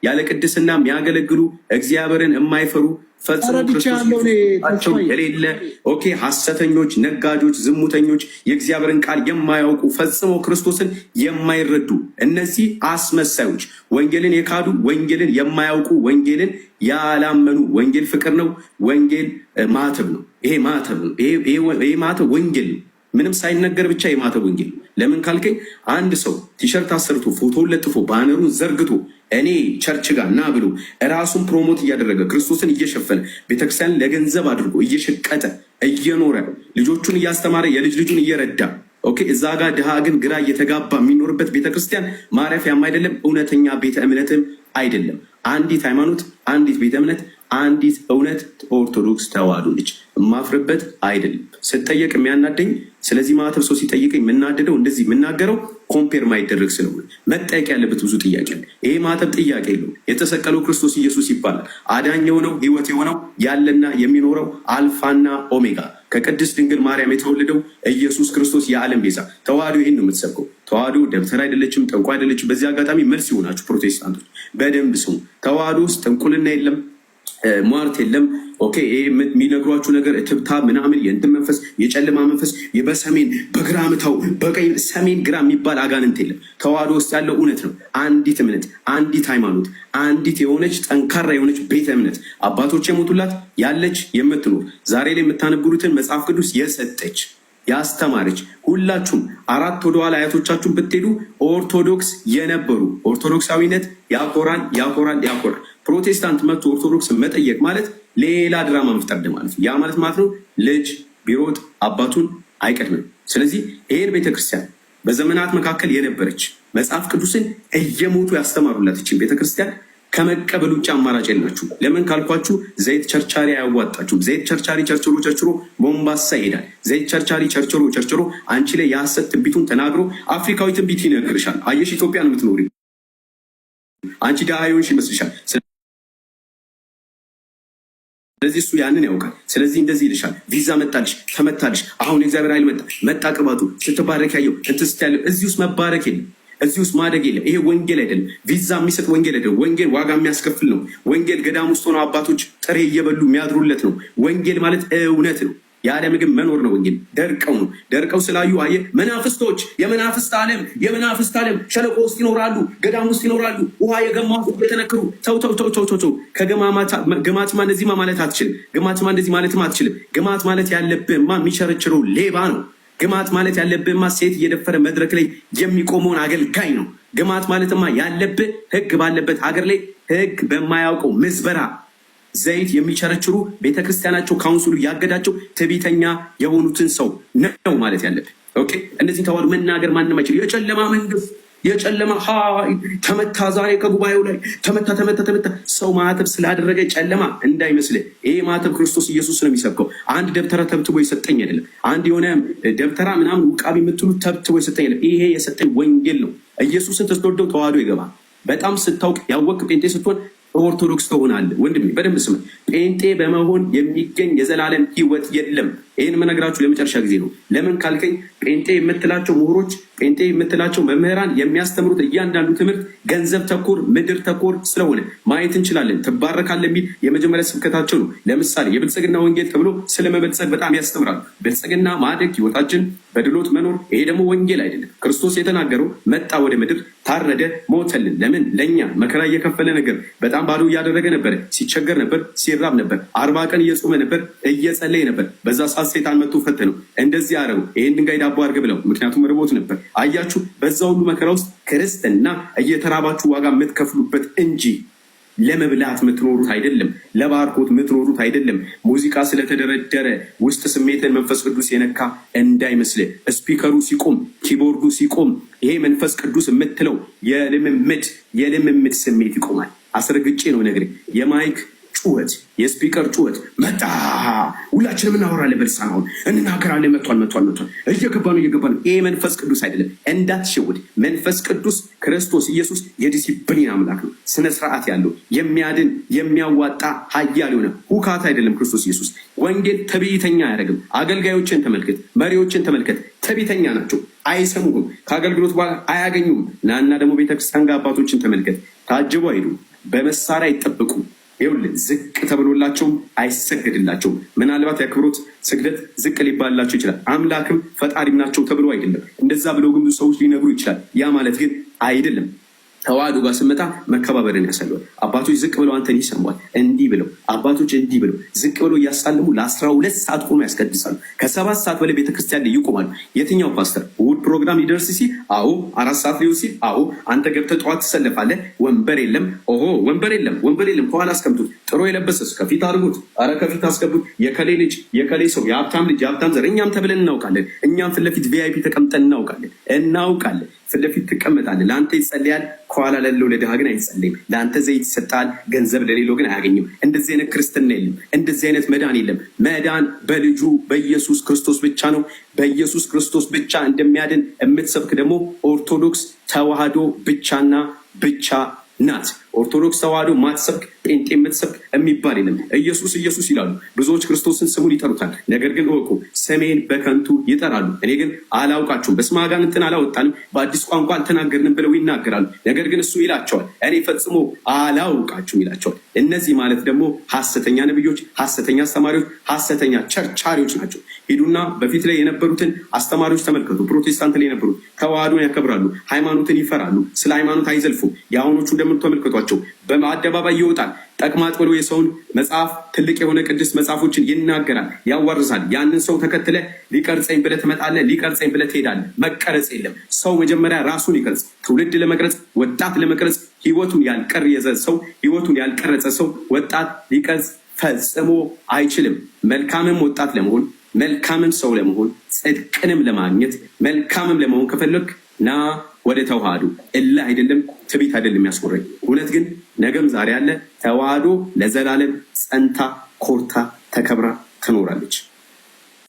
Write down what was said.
ያለ ቅድስና የሚያገለግሉ እግዚአብሔርን የማይፈሩ ፈጽሞ ክርስቶስ የሌለ ኦኬ ሐሰተኞች፣ ነጋጆች፣ ዝሙተኞች፣ የእግዚአብሔርን ቃል የማያውቁ ፈጽሞ ክርስቶስን የማይረዱ እነዚህ አስመሳዮች፣ ወንጌልን የካዱ ወንጌልን የማያውቁ ወንጌልን ያላመኑ። ወንጌል ፍቅር ነው። ወንጌል ማተብ ነው። ይሄ ማተብ ነው። ይሄ ማተብ ወንጌል ነው። ምንም ሳይነገር ብቻ የማተብ ወንጌል። ለምን ካልከኝ አንድ ሰው ቲሸርት አሰርቶ ፎቶውን ለጥፎ ባነሩን ዘርግቶ እኔ ቸርች ጋር ና ብሎ ራሱን ፕሮሞት እያደረገ ክርስቶስን እየሸፈነ ቤተክርስቲያን ለገንዘብ አድርጎ እየሸቀጠ እየኖረ ልጆቹን እያስተማረ የልጅ ልጁን እየረዳ ኦኬ፣ እዛ ጋር ድሃ ግን ግራ እየተጋባ የሚኖርበት ቤተክርስቲያን ማረፊያም አይደለም፣ እውነተኛ ቤተ እምነትም አይደለም። አንዲት ሃይማኖት፣ አንዲት ቤተ እምነት፣ አንዲት እውነት ኦርቶዶክስ ተዋሕዶ ልጅ የማፍርበት አይደለም። ስጠየቅ የሚያናደኝ ስለዚህ ማተብ ሰው ሲጠይቀኝ የምናደደው እንደዚህ የምናገረው ኮምፔር ማይደረግ ስለሆነ መጠየቅ ያለበት ብዙ ጥያቄ አለ። ይሄ ማተብ ጥያቄ የለውም። የተሰቀለው ክርስቶስ ኢየሱስ ይባላል። አዳኝ የሆነው ሕይወት የሆነው ያለና የሚኖረው አልፋና ኦሜጋ ከቅድስት ድንግል ማርያም የተወለደው ኢየሱስ ክርስቶስ የዓለም ቤዛ። ተዋሕዶ ይህን ነው የምትሰብከው። ተዋሕዶ ደብተር አይደለችም፣ ጠንቋ አይደለችም። በዚህ አጋጣሚ መልስ ይሆናችሁ ፕሮቴስታንቶች በደንብ ስሙ። ተዋሕዶ ውስጥ ጥንቁልና የለም፣ ሟርት የለም። ኦኬ፣ የሚነግሯችሁ ነገር ትብታ ምናምን የእንትን መንፈስ የጨለማ መንፈስ በሰሜን በግራ ምታው በቀኝ ሰሜን ግራ የሚባል አጋንንት የለም። ተዋሕዶ ውስጥ ያለው እውነት ነው። አንዲት እምነት፣ አንዲት ሃይማኖት፣ አንዲት የሆነች ጠንካራ የሆነች ቤተ እምነት አባቶች የሞቱላት ያለች የምትኖር ዛሬ ላይ የምታነብሩትን መጽሐፍ ቅዱስ የሰጠች ያስተማረች ሁላችሁም አራት ወደኋላ አያቶቻችሁን ብትሄዱ ኦርቶዶክስ የነበሩ ኦርቶዶክሳዊነት ያኮራል፣ ያኮራል፣ ያኮራል። ፕሮቴስታንት መጥቶ ኦርቶዶክስ መጠየቅ ማለት ሌላ ድራማ መፍጠር ማለት ነው። ያ ማለት ነው ልጅ ቢሮጥ አባቱን አይቀድምም። ስለዚህ ይህን ቤተክርስቲያን በዘመናት መካከል የነበረች መጽሐፍ ቅዱስን እየሞቱ ያስተማሩላት ይችን ቤተክርስቲያን ከመቀበል ውጭ አማራጭ የላችሁ። ለምን ካልኳችሁ ዘይት ቸርቻሪ አያዋጣችሁም። ዘይት ቸርቻሪ ቸርችሮ ቸርችሮ ቦምባሳ ይሄዳል። ዘይት ቸርቻሪ ቸርችሮ ቸርችሮ አንቺ ላይ የሐሰት ትንቢቱን ተናግሮ አፍሪካዊ ትንቢት ይነግርሻል። አየሽ፣ ኢትዮጵያን የምትኖሪ አንቺ ድሃ የሆንሽ ይመስልሻል። ስለዚህ እሱ ያንን ያውቃል። ስለዚህ እንደዚህ ይልሻል፣ ቪዛ መጣልሽ፣ ተመታልሽ፣ አሁን የእግዚአብሔር ኃይል መጣ ቅባቱ ስትባረክ ያየው እንትስት ያለው እዚህ ውስጥ መባረክ የለም። እዚህ ውስጥ ማደግ የለም። ይሄ ወንጌል አይደለም። ቪዛ የሚሰጥ ወንጌል አይደለም። ወንጌል ዋጋ የሚያስከፍል ነው። ወንጌል ገዳም ውስጥ ሆነው አባቶች ጥሬ እየበሉ የሚያድሩለት ነው። ወንጌል ማለት እውነት ነው። ያለ ምግብ መኖር ነው። ወንጌል ደርቀው ነው። ደርቀው ስላዩ አየ መናፍስቶች፣ የመናፍስት ዓለም ሸለቆ ውስጥ ይኖራሉ፣ ገዳም ውስጥ ይኖራሉ፣ ውሃ የገማ የተነክሩ ተው ግማትማ እንደዚህማ ማለት አትችልም። ግማትማ እንደዚህ ማለትም አትችልም። ግማት ማለት ያለብህማ የሚቸረችረው ሌባ ነው። ግማት ማለት ያለብህማ ሴት እየደፈረ መድረክ ላይ የሚቆመውን አገልጋይ ነው። ግማት ማለትማ ያለብህ ሕግ ባለበት ሀገር ላይ ሕግ በማያውቀው ምዝበራ ዘይት የሚቸረችሩ ቤተክርስቲያናቸው ካውንስሉ ያገዳቸው ትዕቢተኛ የሆኑትን ሰው ነው ማለት ያለብህ። ኦኬ፣ እነዚህ ተዋሕዶ መናገር ማንም አይችል። የጨለማ መንግስት የጨለማ ተመታ፣ ዛሬ ከጉባኤው ላይ ተመታ። ሰው ማተብ ስላደረገ ጨለማ እንዳይመስልህ። ይሄ ማተብ ክርስቶስ ኢየሱስ ነው የሚሰብከው። አንድ ደብተራ ተብትቦ የሰጠኝ አይደለም። አንድ የሆነ ደብተራ ምናምን ውቃቢ የምትሉ ተብትቦ የሰጠኝ አይደለም። ይሄ የሰጠኝ ወንጌል ነው። ኢየሱስን ስትወደው ተዋሕዶ ይገባል። በጣም ስታውቅ ያወቅ ጴንጤ ስትሆን ኦርቶዶክስ ትሆናለህ። ወንድሜ በደንብ ስማ። ጴንጤ በመሆን የሚገኝ የዘላለም ሕይወት የለም። ይህን መነግራችሁ ለመጨረሻ ጊዜ ነው። ለምን ካልከኝ ጴንጤ የምትላቸው ምሁሮች፣ ጴንጤ የምትላቸው መምህራን የሚያስተምሩት እያንዳንዱ ትምህርት ገንዘብ ተኮር፣ ምድር ተኮር ስለሆነ ማየት እንችላለን። ትባረካለህ የሚል የመጀመሪያ ስብከታቸው ነው። ለምሳሌ የብልጽግና ወንጌል ተብሎ ስለመበልጸግ በጣም ያስተምራሉ። ብልጽግና ማደግ፣ ሕይወታችን በድሎት መኖር። ይሄ ደግሞ ወንጌል አይደለም። ክርስቶስ የተናገረው መጣ ወደ ምድር፣ ታረደ፣ ሞተልን። ለምን? ለእኛ መከራ እየከፈለ ነገር በጣም ባዶ እያደረገ ነበር። ሲቸገር ነበር፣ ሲራብ ነበር፣ 40 ቀን እየጾመ ነበር፣ እየጸለየ ነበር። በዛ ሰዓት ሰይጣን መጥቶ ፈተነው። እንደዚህ አረጉ፣ ይሄን ድንጋይ ዳቦ አድርግ ብለው፣ ምክንያቱም ርቦት ነበር። አያችሁ፣ በዛ ሁሉ መከራ ውስጥ ክርስትና እየተራባችሁ ዋጋ የምትከፍሉበት እንጂ ለመብላት የምትኖሩት አይደለም። ለባርኮት የምትኖሩት አይደለም። ሙዚቃ ስለተደረደረ ውስጥ ስሜትን መንፈስ ቅዱስ የነካ እንዳይመስል። ስፒከሩ ሲቆም፣ ኪቦርዱ ሲቆም፣ ይሄ መንፈስ ቅዱስ የምትለው የልምምድ ስሜት ይቆማል። አስረግጬ ነው ነግሬ። የማይክ ጩኸት፣ የስፒከር ጩኸት መጣ፣ ሁላችንም እናወራለን፣ በልሳን አሁን እንናገራለን፣ መጥቷል፣ እየገባ ነው። ይሄ መንፈስ ቅዱስ አይደለም፣ እንዳትሸውድ። መንፈስ ቅዱስ ክርስቶስ ኢየሱስ የዲሲፕሊን አምላክ ነው። ስነ ስርዓት ያለው የሚያድን የሚያዋጣ ኃያል የሆነ ሁካት አይደለም ክርስቶስ ኢየሱስ። ወንጌል ትዕቢተኛ አያደርግም። አገልጋዮችን ተመልከት፣ መሪዎችን ተመልከት፣ ትዕቢተኛ ናቸው፣ አይሰሙም፣ ከአገልግሎት በኋላ አያገኙም። ናና ደግሞ ቤተክርስቲያን ጋር አባቶችን ተመልከት፣ ታጅቡ አይሄዱ። በመሳሪያ ይጠብቁ። ይኸውልህ ዝቅ ተብሎላቸውም አይሰገድላቸውም። ምናልባት የአክብሮት ስግደት ዝቅ ሊባልላቸው ይችላል። አምላክም ፈጣሪም ናቸው ተብሎ አይደለም። እንደዛ ብለው ግን ብዙ ሰዎች ሊነግሩ ይችላል። ያ ማለት ግን አይደለም። ተዋህዶ ጋር ስመጣ መከባበርን ያሳየዋል። አባቶች ዝቅ ብለው አንተን ይሰማል። እንዲህ ብለው አባቶች እንዲህ ብለው ዝቅ ብለው እያሳለሙ ለ12 ሰዓት ቆሞ ያስቀድሳሉ። ከ7 ሰዓት በላይ ቤተክርስቲያን ላይ ይቆማሉ። የትኛው ፓስተር እሑድ ፕሮግራም ሊደርስ ሲል አዎ፣ 4 ሰዓት ሊሆን ሲል አዎ፣ አንተ ገብተህ ጠዋት ትሰለፋለህ። ወንበር የለም፣ ኦሆ ወንበር የለም፣ ወንበር የለም፣ ከኋላ አስቀምጡት። ጥሩ የለበሰስ ከፊት አድርጉት፣ አረ ከፊት አስገቡት። የከሌ ልጅ የከሌ ሰው የሀብታም ልጅ የሀብታም ዘር፣ እኛም ተብለን እናውቃለን። እኛም ፊት ለፊት ቪአይፒ ተቀምጠን እናውቃለን። ፊት ለፊት ትቀመጣለህ። ለአንተ ይጸልያል፣ ከኋላ ላለው ለድሃ ግን አይጸልይም። ለአንተ ዘይት ይሰጣል፣ ገንዘብ ለሌለው ግን አያገኝም። እንደዚህ አይነት ክርስትና የለም። እንደዚህ አይነት መዳን የለም። መዳን በልጁ በኢየሱስ ክርስቶስ ብቻ ነው። በኢየሱስ ክርስቶስ ብቻ እንደሚያድን የምትሰብክ ደግሞ ኦርቶዶክስ ተዋህዶ ብቻና ብቻ ናት። ኦርቶዶክስ ተዋህዶ ማትሰብክ ጴንጤ የምትሰብክ የሚባል የለም። ኢየሱስ ኢየሱስ ይላሉ። ብዙዎች ክርስቶስን ስሙን ይጠሩታል። ነገር ግን እወቁ ስሜን በከንቱ ይጠራሉ። እኔ ግን አላውቃችሁም፣ በስመ አጋንንትን አላወጣንም፣ በአዲስ ቋንቋ አልተናገርንም ብለው ይናገራሉ። ነገር ግን እሱ ይላቸዋል እኔ ፈጽሞ አላውቃችሁም ይላቸዋል። እነዚህ ማለት ደግሞ ሐሰተኛ ነቢዮች፣ ሐሰተኛ አስተማሪዎች፣ ሐሰተኛ ቸርቻሪዎች ናቸው። ሂዱና በፊት ላይ የነበሩትን አስተማሪዎች ተመልከቱ። ፕሮቴስታንት ላይ የነበሩት ተዋህዶን ያከብራሉ፣ ሃይማኖትን ይፈራሉ፣ ስለ ሃይማኖት አይዘልፉም። የአሁኖቹ እንደምትመለከቷቸው በአደባባይ ይወጣል ጠቅማጥ ብሎ የሰውን መጽሐፍ ትልቅ የሆነ ቅዱስ መጽሐፎችን ይናገራል፣ ያዋርሳል። ያንን ሰው ተከትለ ሊቀርጸኝ ብለህ ትመጣለህ፣ ሊቀርጸኝ ብለህ ትሄዳለህ። መቀረጽ የለም። ሰው መጀመሪያ ራሱን ይቀርጽ። ትውልድ ለመቅረጽ ወጣት ለመቅረጽ ህይወቱን ያልቀረጸ ሰው ወጣት ሊቀርጽ ፈጽሞ አይችልም። መልካምም ወጣት ለመሆን መልካምም ሰው ለመሆን ጽድቅንም ለማግኘት መልካምም ለመሆን ከፈለግ ና ወደ ተዋህዶ። እልህ አይደለም፣ ትዕቢት አይደለም ያስቆረኝ። እውነት ግን ነገም ዛሬ ያለ ተዋህዶ ለዘላለም ጸንታ ኮርታ ተከብራ ትኖራለች።